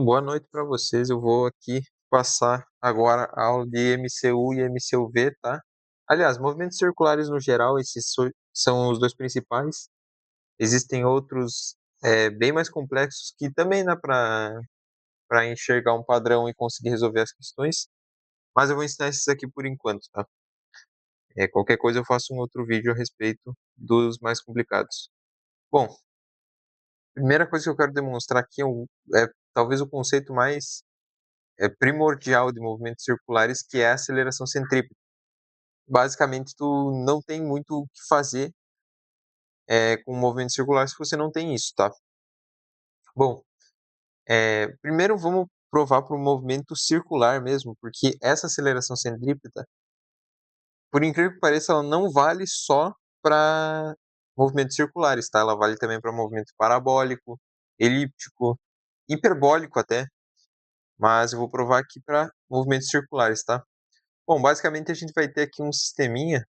Boa noite para vocês. Eu vou aqui passar agora a aula de MCU e MCUV, tá? Aliás, movimentos circulares no geral, esses são os dois principais. Existem outros bem mais complexos que também dá para enxergar um padrão e conseguir resolver as questões, mas eu vou ensinar esses aqui por enquanto, tá? Qualquer coisa eu faço um outro vídeo a respeito dos mais complicados. Bom, primeira coisa que eu quero demonstrar aqui é talvez o conceito mais primordial de movimentos circulares, que é a aceleração centrípeta. Basicamente, tu não tem muito o que fazer com o movimento circular se você não tem isso, tá? Bom, primeiro vamos provar para o movimento circular mesmo, porque essa aceleração centrípeta, por incrível que pareça, ela não vale só para movimentos circulares, tá? Ela vale também para movimento parabólico, elíptico, hiperbólico até, mas eu vou provar aqui para movimentos circulares, tá? Bom, basicamente a gente vai ter aqui um sisteminha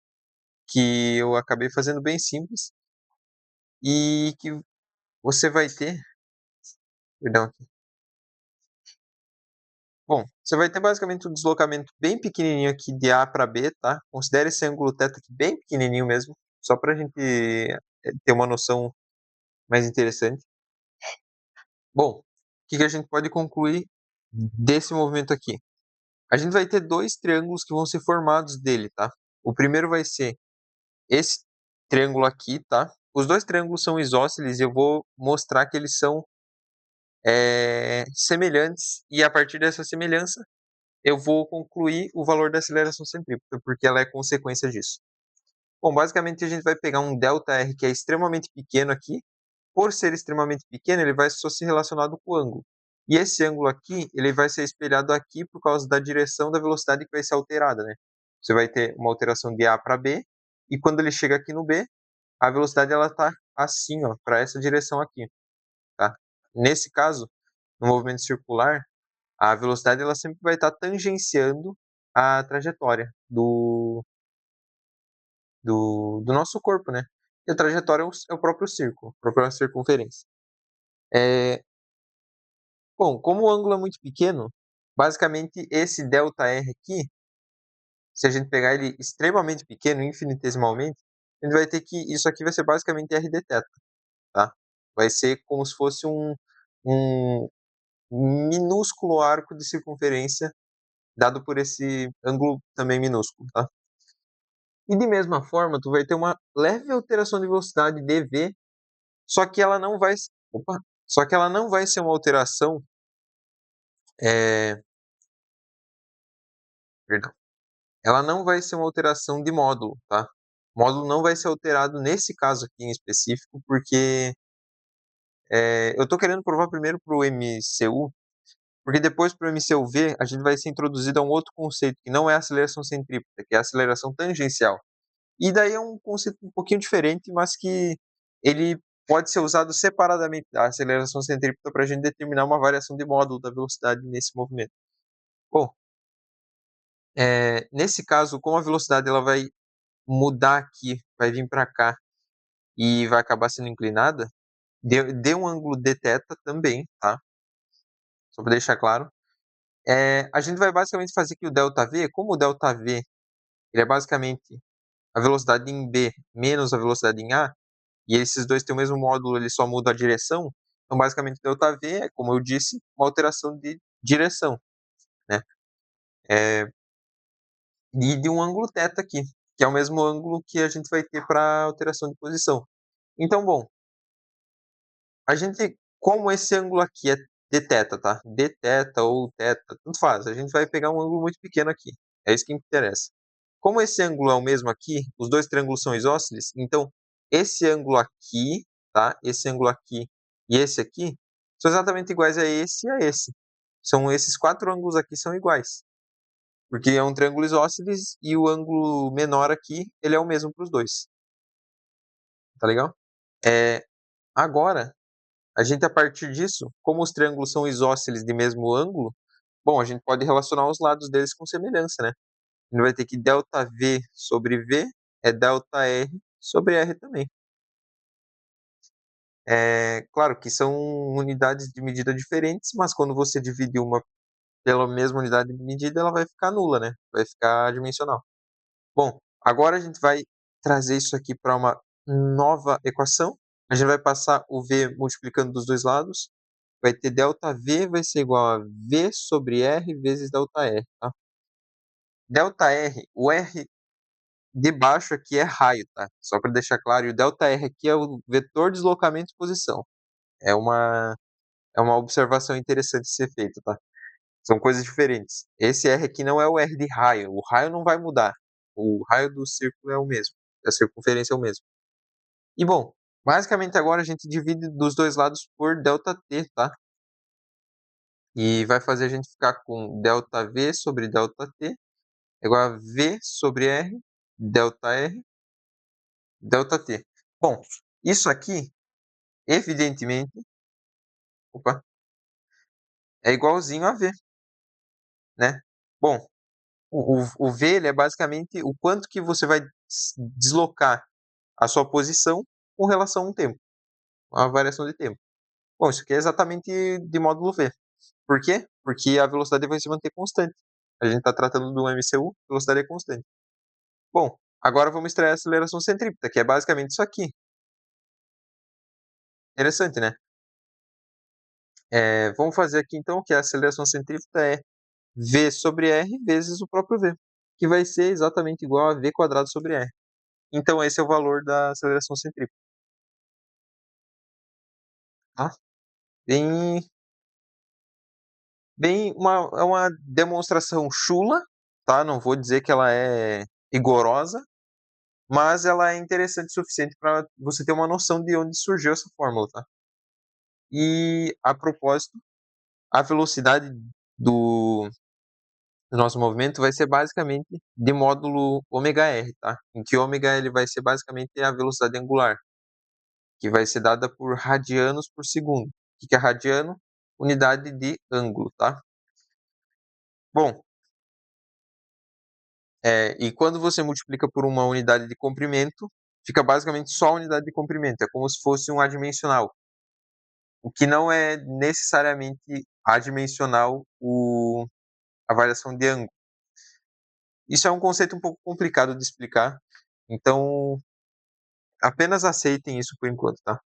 que eu acabei fazendo bem simples e que você vai ter, perdão aqui. Bom, você vai ter basicamente um deslocamento bem pequenininho aqui de A para B, tá? Considere esse ângulo θ aqui bem pequenininho mesmo, só para a gente ter uma noção mais interessante. Bom, o que que a gente pode concluir desse movimento aqui? A gente vai ter dois triângulos que vão ser formados dele, tá? O primeiro vai ser esse triângulo aqui, tá? Os dois triângulos são isósceles e eu vou mostrar que eles são semelhantes, e a partir dessa semelhança eu vou concluir o valor da aceleração centrípeta, porque ela é consequência disso. Bom, basicamente a gente vai pegar um ΔR que é extremamente pequeno aqui. Por ser extremamente pequeno, ele vai só ser relacionado com o ângulo. E esse ângulo aqui, ele vai ser espelhado aqui por causa da direção da velocidade que vai ser alterada, né? Você vai ter uma alteração de A para B, e quando ele chega aqui no B, a velocidade ela está assim, ó, para essa direção aqui, tá? Nesse caso, no movimento circular, a velocidade ela sempre vai estar tangenciando a trajetória do nosso corpo, né? E a trajetória é o próprio círculo, a própria circunferência. É, bom, como o ângulo é muito pequeno, basicamente esse ΔR aqui, se a gente pegar ele extremamente pequeno, infinitesimalmente, a gente vai ter que, isso aqui vai ser basicamente r dθ, tá? Vai ser como se fosse um minúsculo arco de circunferência dado por esse ângulo também minúsculo, tá? E de mesma forma, tu vai ter uma leve alteração de velocidade dv, só que ela não vai, opa, só que ela não vai ser uma alteração, perdão, ela não vai ser uma alteração de módulo, tá? O módulo não vai ser alterado nesse caso aqui em específico, porque eu estou querendo provar primeiro para o MCU, porque depois para o MCUV a gente vai ser introduzido a um outro conceito, que não é a aceleração centrípeta, que é a aceleração tangencial. E daí é um conceito um pouquinho diferente, mas que ele pode ser usado separadamente da aceleração centrípeta para a gente determinar uma variação de módulo da velocidade nesse movimento. Bom, nesse caso, como a velocidade ela vai mudar aqui, vai vir para cá e vai acabar sendo inclinada, dê um ângulo dθ também, tá? Só para deixar claro. A gente vai basicamente fazer aqui o ΔV, como o ΔV ele é basicamente a velocidade em B menos a velocidade em A, e esses dois têm o mesmo módulo, ele só muda a direção. Então, basicamente, ΔV é, como eu disse, uma alteração de direção, né? E de um ângulo θ aqui, que é o mesmo ângulo que a gente vai ter para alteração de posição. Então, bom, a gente, como esse ângulo aqui é dθ, tá? dθ ou θ, tanto faz. A gente vai pegar um ângulo muito pequeno aqui. É isso que interessa. Como esse ângulo é o mesmo aqui, os dois triângulos são isósceles, então esse ângulo aqui, tá? Esse ângulo aqui e esse aqui são exatamente iguais a esse e a esse. São esses quatro ângulos aqui são iguais, porque é um triângulo isósceles e o ângulo menor aqui, ele é o mesmo para os dois. Tá legal? Agora, a gente a partir disso, como os triângulos são isósceles de mesmo ângulo, bom, a gente pode relacionar os lados deles com semelhança, né? A gente vai ter que ΔV sobre V é ΔR sobre R também. Claro que são unidades de medida diferentes, mas quando você divide uma pela mesma unidade de medida, ela vai ficar nula, né, vai ficar adimensional. Bom, agora a gente vai trazer isso aqui para uma nova equação. A gente vai passar o v multiplicando dos 2 lados, vai ter ΔV vai ser igual a V sobre R vezes ΔR, tá. ΔR, o R de baixo aqui é raio, tá, só para deixar claro, e o ΔR aqui é o vetor deslocamento de posição. É uma é uma observação interessante de ser feita, tá. São coisas diferentes. Esse R aqui não é o R de raio, o raio não vai mudar. O raio do círculo é o mesmo, a circunferência é o mesmo. E bom, basicamente agora a gente divide dos 2 lados por ΔT, tá. E vai fazer a gente ficar com ΔV sobre ΔT igual a V sobre R, ΔR, ΔT. Bom, isso aqui, evidentemente, opa, é igualzinho a V, né. Bom, o V ele é basicamente o quanto que você vai deslocar a sua posição com relação a um tempo, a variação de tempo. Bom, isso aqui é exatamente de módulo V. Por quê? Porque a velocidade vai se manter constante. A gente está tratando do MCU, velocidade é constante. Bom, agora vamos extrair a aceleração centrípeta, que é basicamente isso aqui. Interessante, né? Vamos fazer aqui então que a aceleração centrípeta é V sobre R vezes o próprio V, que vai ser exatamente igual a V quadrado sobre R. Então esse é o valor da aceleração centrípeta, tá? Bem, é uma demonstração chula, tá? Não vou dizer que ela é rigorosa, mas ela é interessante o suficiente para você ter uma noção de onde surgiu essa fórmula, tá? E a propósito, a velocidade do, do nosso movimento vai ser basicamente de módulo ômega-r, tá? Em que ômega ele vai ser basicamente a velocidade angular, que vai ser dada por radianos por segundo. O que é radiano? Unidade de ângulo, tá? Bom, e quando você multiplica por uma unidade de comprimento, fica basicamente só a unidade de comprimento. É como se fosse um adimensional. O que não é necessariamente adimensional a variação de ângulo. Isso é um conceito um pouco complicado de explicar, então apenas aceitem isso por enquanto, tá?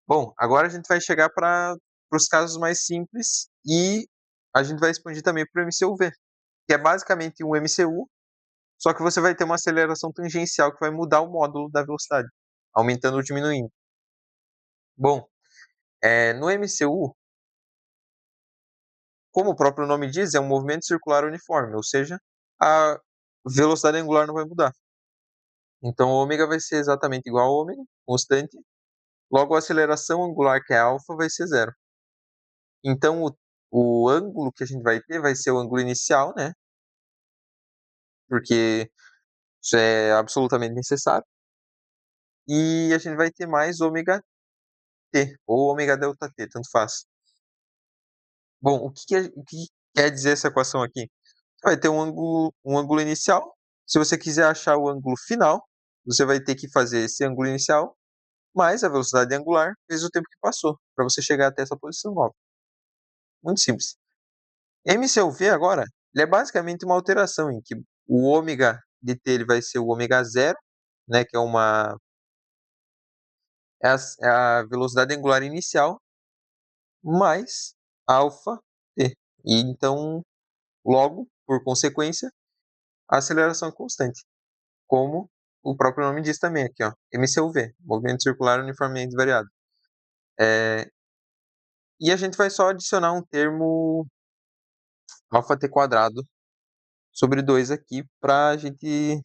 Bom, agora a gente vai chegar para os casos mais simples e a gente vai expandir também para o MCU-V, que é basicamente um MCU, só que você vai ter uma aceleração tangencial que vai mudar o módulo da velocidade, aumentando ou diminuindo. Bom, no MCU, como o próprio nome diz, é um movimento circular uniforme, ou seja, a velocidade angular não vai mudar. Então, o ômega vai ser exatamente igual ao ômega, constante. Logo, a aceleração angular, que é alfa, vai ser zero. Então, o ângulo que a gente vai ter vai ser o ângulo inicial, né? Porque isso é absolutamente necessário. E a gente vai ter mais ômega t, ou ômega delta t, tanto faz. Bom, o que quer dizer essa equação aqui? Vai ter um ângulo inicial. Se você quiser achar o ângulo final, você vai ter que fazer esse ângulo inicial mais a velocidade angular vezes o tempo que passou, para você chegar até essa posição nova. Muito simples. MCU-V agora, ele é basicamente uma alteração em que o ômega de t ele vai ser o ômega zero, né, que é a velocidade angular inicial, mais alfa t. E então, logo, por consequência, a aceleração é constante, como o próprio nome diz também aqui, ó, MCU-V, movimento circular uniformemente variado. E a gente vai só adicionar um termo alfa t quadrado sobre 2 aqui para a gente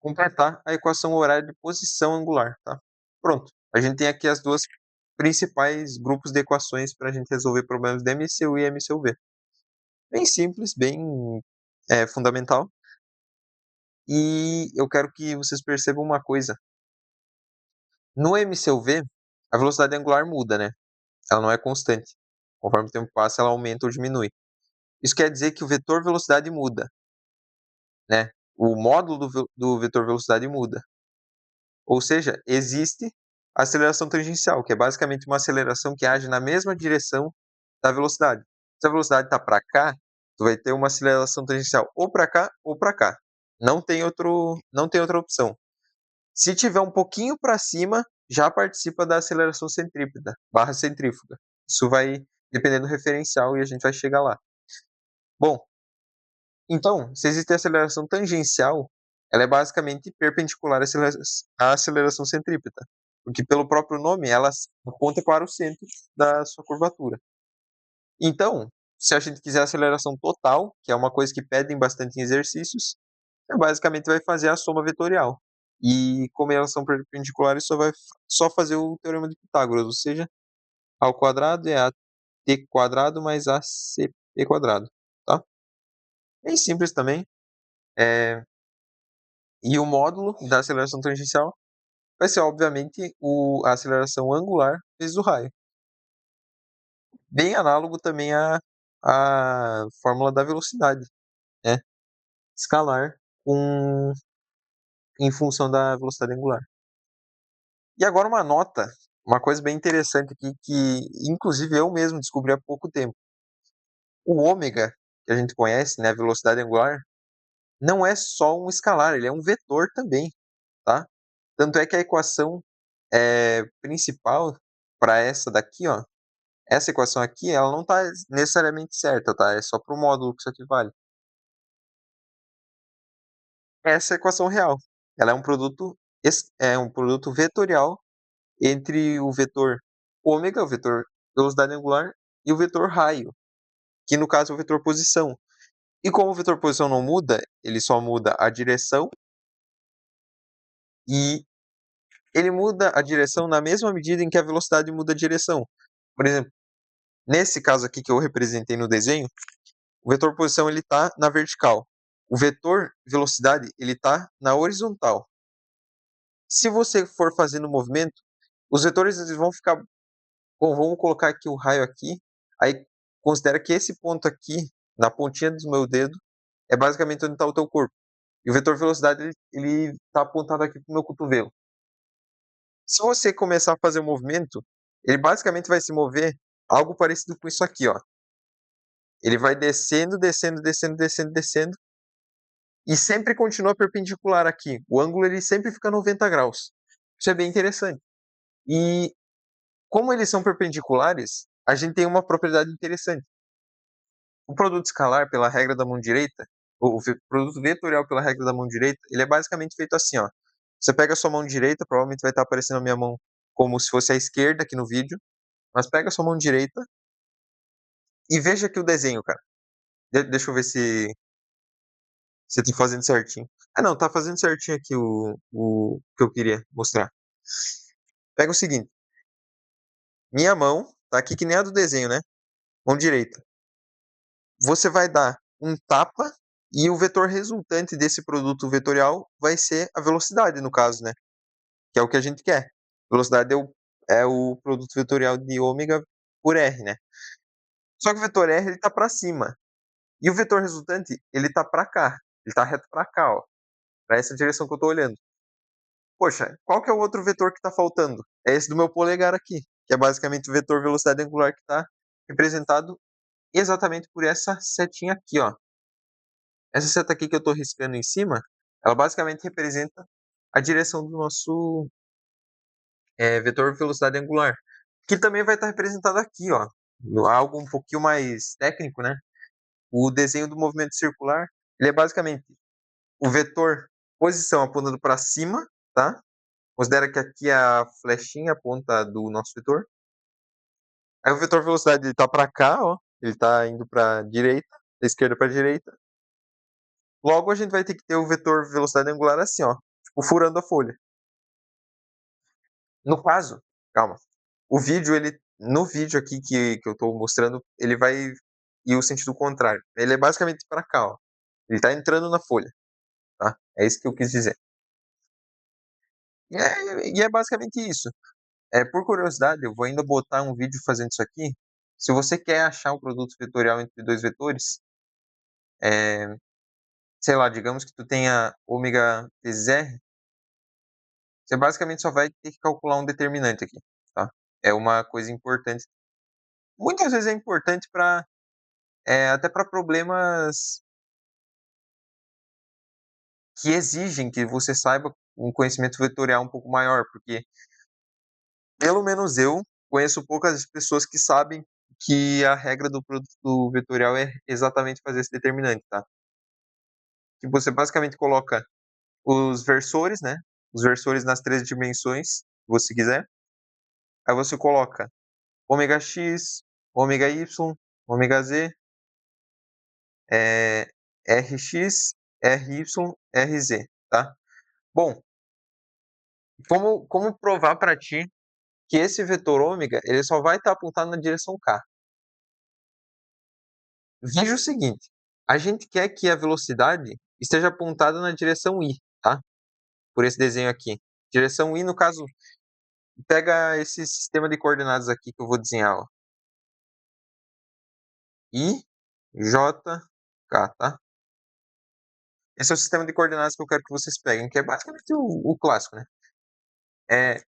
completar a equação horária de posição angular, tá? Pronto. A gente tem aqui as duas principais grupos de equações para a gente resolver problemas de MCU e MCUV. Bem simples, bem fundamental. E eu quero que vocês percebam uma coisa. No MCUV, a velocidade angular muda, né? Ela não é constante. Conforme o tempo passa, ela aumenta ou diminui. Isso quer dizer que o vetor velocidade muda, né? O módulo do vetor velocidade muda. Ou seja, existe a aceleração tangencial, que é basicamente uma aceleração que age na mesma direção da velocidade. Se a velocidade está para cá, tu vai ter uma aceleração tangencial ou para cá ou para cá. Não tem outra opção. Se tiver um pouquinho para cima, já participa da aceleração centrípeta, barra centrífuga. Isso vai depender do referencial e a gente vai chegar lá. Bom, então, se existe aceleração tangencial, ela é basicamente perpendicular à aceleração centrípeta, porque pelo próprio nome ela aponta para o centro da sua curvatura. Então, se a gente quiser aceleração total, que é uma coisa que pedem bastante em exercícios, basicamente vai fazer a soma vetorial. E como elas são perpendiculares, só fazer o teorema de Pitágoras, ou seja, a ao quadrado é at quadrado mais acp quadrado, tá? Bem simples também. E o módulo da aceleração tangencial vai ser, obviamente, a aceleração angular vezes o raio. Bem análogo também à fórmula da velocidade, né? Escalar em função da velocidade angular. E agora uma nota, uma coisa bem interessante aqui que, inclusive, eu mesmo descobri há pouco tempo. O ômega, que a gente conhece, né, a velocidade angular, não é só um escalar, ele é um vetor também, tá? Tanto é que a equação principal para essa daqui, ó, essa equação aqui, ela não está necessariamente certa, tá? É só para o módulo que isso aqui vale. Essa é a equação real. Ela é um produto vetorial entre o vetor ômega, o vetor velocidade angular, e o vetor raio, que no caso é o vetor posição. E como o vetor posição não muda, ele só muda a direção e ele muda a direção na mesma medida em que a velocidade muda a direção. Por exemplo, nesse caso aqui que eu representei no desenho, o vetor posição ele está na vertical. O vetor velocidade ele está na horizontal. Se você for fazendo o movimento, os vetores eles vão ficar. Bom, vamos colocar aqui o raio aqui. Aí considera que esse ponto aqui, na pontinha do meu dedo, é basicamente onde está o teu corpo. E o vetor velocidade ele está apontado aqui para o meu cotovelo. Se você começar a fazer o movimento, ele basicamente vai se mover algo parecido com isso aqui, ó. Ele vai descendo, descendo, descendo, descendo, descendo e sempre continua perpendicular aqui. O ângulo ele sempre fica 90 graus. Isso é bem interessante. E como eles são perpendiculares, a gente tem uma propriedade interessante. O produto escalar pela regra da mão direita, o produto vetorial pela regra da mão direita, ele é basicamente feito assim, ó. Você pega a sua mão direita, provavelmente vai estar aparecendo a minha mão como se fosse a esquerda aqui no vídeo, mas pega a sua mão direita e veja aqui o desenho, cara. Deixa eu ver se tá fazendo certinho. Ah, não, tá fazendo certinho aqui o que eu queria mostrar. Pega o seguinte, minha mão tá aqui que nem a do desenho, né? Mão direita. Você vai dar um tapa e o vetor resultante desse produto vetorial vai ser a velocidade, no caso, né? Que é o que a gente quer. Velocidade é o produto vetorial de ômega por R, né? Só que o vetor R ele tá para cima. E o vetor resultante, ele tá para cá. Ele tá reto para cá, ó. Para essa direção que eu tô olhando. Poxa, qual que é o outro vetor que tá faltando? É esse do meu polegar aqui, que é basicamente o vetor velocidade angular que tá representado exatamente por essa setinha aqui, ó. Essa seta aqui que eu estou riscando em cima, ela basicamente representa a direção do nosso vetor velocidade angular, que também vai estar representado aqui, ó, algo um pouquinho mais técnico, né? O desenho do movimento circular, ele é basicamente o vetor posição apontando para cima, tá? Considera que aqui é a flechinha, a ponta do nosso vetor. Aí o vetor velocidade ele tá para cá, ó, ele está indo para direita, da esquerda para direita. Logo a gente vai ter que ter o vetor velocidade angular assim, ó, tipo furando a folha. No caso, calma. No vídeo aqui que eu estou mostrando, ele vai ir o sentido contrário. Ele é basicamente para cá, ó. Ele está entrando na folha, tá? É isso que eu quis dizer. E é basicamente isso. Por curiosidade, eu vou ainda botar um vídeo fazendo isso aqui. Se você quer achar um produto vetorial entre dois vetores, sei lá, digamos que tu tenha ômega vezes R, Você basicamente só vai ter que calcular um determinante aqui, tá? É uma coisa importante. Muitas vezes é importante para até para problemas que exigem que você saiba um conhecimento vetorial um pouco maior, porque pelo menos eu conheço poucas pessoas que sabem que a regra do produto vetorial é exatamente fazer esse determinante, tá? Que você basicamente coloca os versores, né? Os versores nas 3 dimensões, se você quiser. Aí você coloca ômega x, ômega y, ômega z, Rx, Ry, Rz, tá? Bom, como provar para ti que esse vetor ômega ele só vai estar apontado na direção k? Veja o seguinte, a gente quer que a velocidade esteja apontada na direção y, tá? Por esse desenho aqui. Direção y, no caso, pega esse sistema de coordenadas aqui que eu vou desenhar, ó. I, J, K, tá? Esse é o sistema de coordenadas que eu quero que vocês peguem, que é basicamente o clássico, né?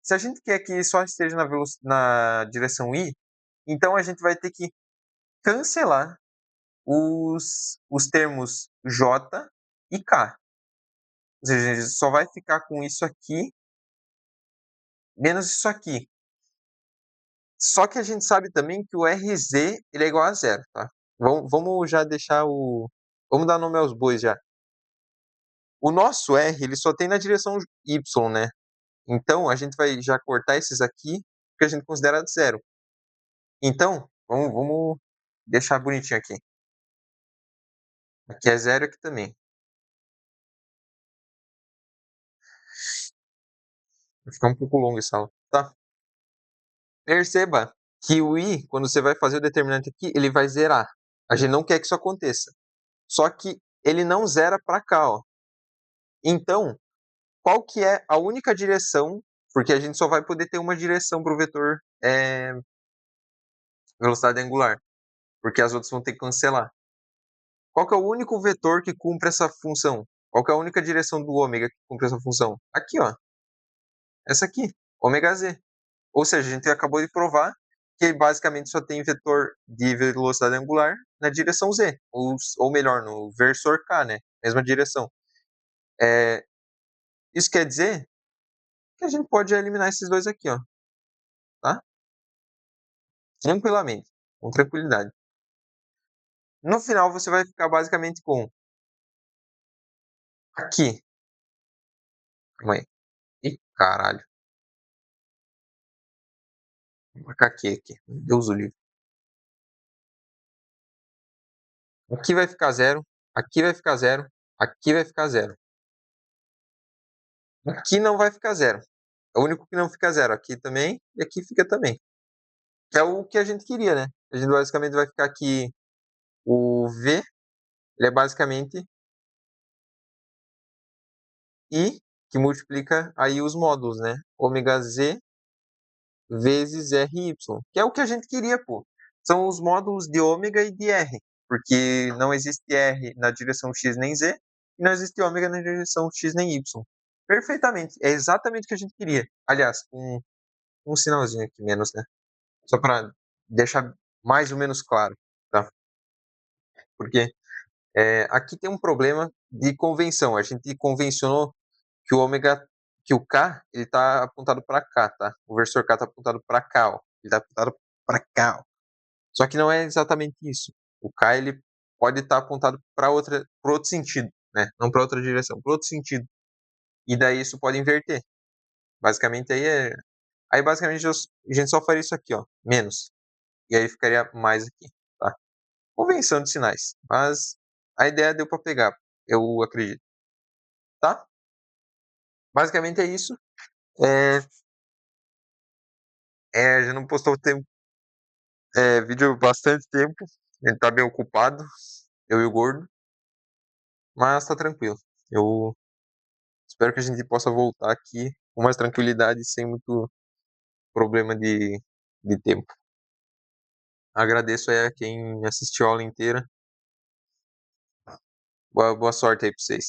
Se a gente quer que só esteja na direção y, então a gente vai ter que cancelar os termos J e K. Ou seja, a gente só vai ficar com isso aqui, menos isso aqui. Só que a gente sabe também que o RZ ele é igual a zero, tá? Vamos já deixar o... Vamos dar nome aos bois já. O nosso R, ele só tem na direção Y, né? Então, a gente vai já cortar esses aqui, que a gente considera zero. Então, vamos deixar bonitinho aqui. Aqui é zero, aqui também. Vai ficar um pouco longo essa aula, tá? Perceba que o i, quando você vai fazer o determinante aqui, ele vai zerar. A gente não quer que isso aconteça. Só que ele não zera para cá, ó. Então, qual que é a única direção? Porque a gente só vai poder ter uma direção para o vetor velocidade angular, porque as outras vão ter que cancelar. Qual que é o único vetor que cumpre essa função? Qual que é a única direção do ômega que cumpre essa função? Aqui, ó. Essa aqui, ômega z. Ou seja, a gente acabou de provar que basicamente só tem vetor de velocidade angular na direção z, ou melhor, no versor k, né? Mesma direção. Isso quer dizer que a gente pode eliminar esses dois aqui, ó, tá? Tranquilamente, com tranquilidade. No final, você vai ficar basicamente com aqui. Calma aí. Ih, caralho. Vou marcar aqui. Meu Deus o livre. Aqui vai ficar zero. Aqui vai ficar zero. Aqui vai ficar zero. Aqui não vai ficar zero. É o único que não fica zero. Aqui também e aqui fica também. Que é o que a gente queria, né? A gente basicamente vai ficar aqui o V, ele é basicamente I, que multiplica aí os módulos, né? Ômega Z vezes RY, que é o que a gente queria, pô. São os módulos de ômega e de R, porque não existe R na direção X nem Z, e não existe ômega na direção X nem Y. Perfeitamente, é exatamente o que a gente queria. Aliás, um sinalzinho aqui menos, né? Só para deixar mais ou menos claro, tá? Porque aqui tem um problema de convenção. A gente convencionou que o ômega, que o K, ele está apontado para cá, tá? O versor K está apontado para cá, ó. Ele está apontado para cá, ó. Só que não é exatamente isso. O K, ele pode estar apontado para outro sentido, né? Não para outra direção, para outro sentido. E daí isso pode inverter. Basicamente aí basicamente a gente só faria isso aqui, ó, menos. E aí ficaria mais aqui, tá? Convenção de sinais. Mas a ideia deu para pegar, eu acredito, tá? Basicamente é isso. É, já não postou vídeo há bastante tempo. Ele tá bem ocupado, eu e o Gordo, mas tá tranquilo. Eu espero que a gente possa voltar aqui com mais tranquilidade, sem muito problema de tempo. Agradeço aí a quem assistiu a aula inteira. Boa sorte aí pra vocês.